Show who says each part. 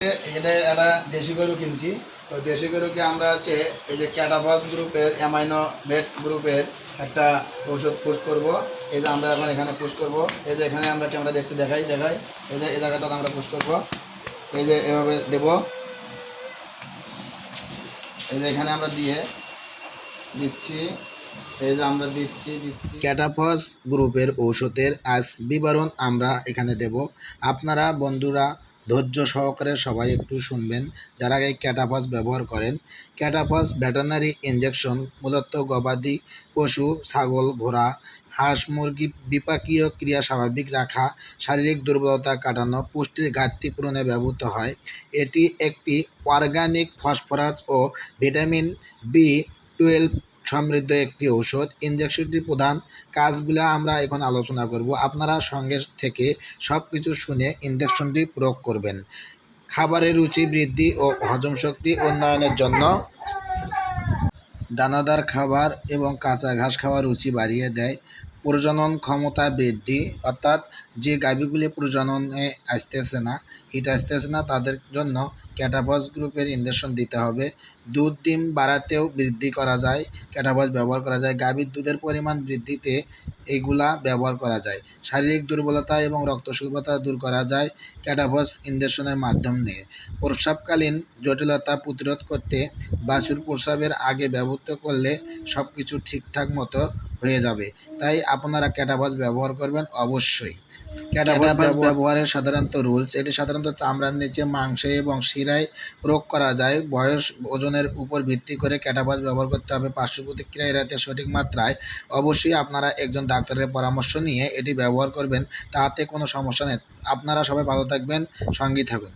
Speaker 1: এখানে একটা দেশি গরু কিনছি। তো দেশি গরুকে আমরা হচ্ছে এই যে ক্যাটাফস গ্রুপের অ্যামাইনো ভেট গ্রুপের একটা ওষুধ পুশ করব। এই যে আমরা এখন এখানে পুশ করব। এই যে এখানে আমরা ক্যামেরা দেখতে দেখাই এই যে এই জায়গাটাতে আমরা পুশ করব। এই যে এভাবে দেব। এই যে এখানে আমরা দিচ্ছি। এই যে আমরা দিচ্ছি ক্যাটাফস গ্রুপের ঔষধের আজ বিবরণ আমরা এখানে দেব। আপনারা বন্ধুরা ধৈর্য সহকারে সবাই একটু শুনবেন যারা এই ক্যাটাফস ব্যবহার করেন। ক্যাটাফস ভেটেরিনারি ইনজেকশন মূলত গবাদি পশু, ছাগল, ঘোড়া, হাঁস, মুরগি বিপাকীয় ক্রিয়া স্বাভাবিক রাখা, শারীরিক দুর্বলতা কাটানো, পুষ্টির ঘাটতি পূরণে ব্যবহৃত হয়। এটি একটি অর্গানিক ফসফরাস ও ভিটামিন B12 সমৃদ্ধ একটি ঔষধ। ইনজেকশনটির প্রধান কাজগুলো আমরা এখন আলোচনা করব। আপনারা সঙ্গে থেকে সব কিছু শুনে ইনজেকশনটি প্রয়োগ করবেন। খাবারের রুচি বৃদ্ধি ও হজম শক্তি উন্নয়নের জন্য দানাদার খাবার এবং কাঁচা ঘাস খাওয়ার রুচি বাড়িয়ে দেয়। প্রজনন ক্ষমতা বৃদ্ধি, অর্থাৎ যে গাভীগুলি প্রজননে আসতেছে না, হিট আসতেছে না, তাদের জন্য ক্যাটাফস গ্রুপের ইনজেকশন দিতে হবে। দুধ ডিম বাড়াতেও বৃদ্ধি করা যায়, ক্যাটাফস ব্যবহার করা যায়। গাভীর দুধের পরিমাণ বৃদ্ধিতে এইগুলা ব্যবহার করা যায়। শারীরিক দুর্বলতা এবং রক্তস্বল্পতা দূর করা যায় ক্যাটাফস ইনজেকশনের মাধ্যমে। প্রস্রাবকালীন জটিলতা প্রতিরোধ করতে বাছুর প্রস্রাবের আগে ব্যবহৃত করলে সব কিছু ঠিকঠাক মতো হয়ে যাবে। তাই আপনারা ক্যাটাফস ব্যবহার করবেন অবশ্যই। ক্যাটাফস ব্যবহারের সাধারণত রুলস: এটি সাধারণত চামড়ার নিচে, মাংসে এবং শিরায় প্রয়োগ করা যায়। বয়স, ওজনের উপর ভিত্তি করে ক্যাটাফস ব্যবহার করতে হবে। পার্শ্ব প্রতিক্রিয়া এড়াতে সঠিক মাত্রায় অবশ্যই আপনারা একজন ডাক্তারের পরামর্শ নিয়ে এটি ব্যবহার করবেন, তাতে কোনো সমস্যা নেই। আপনারা সবাই ভালো থাকবেন, সঙ্গী থাকুন।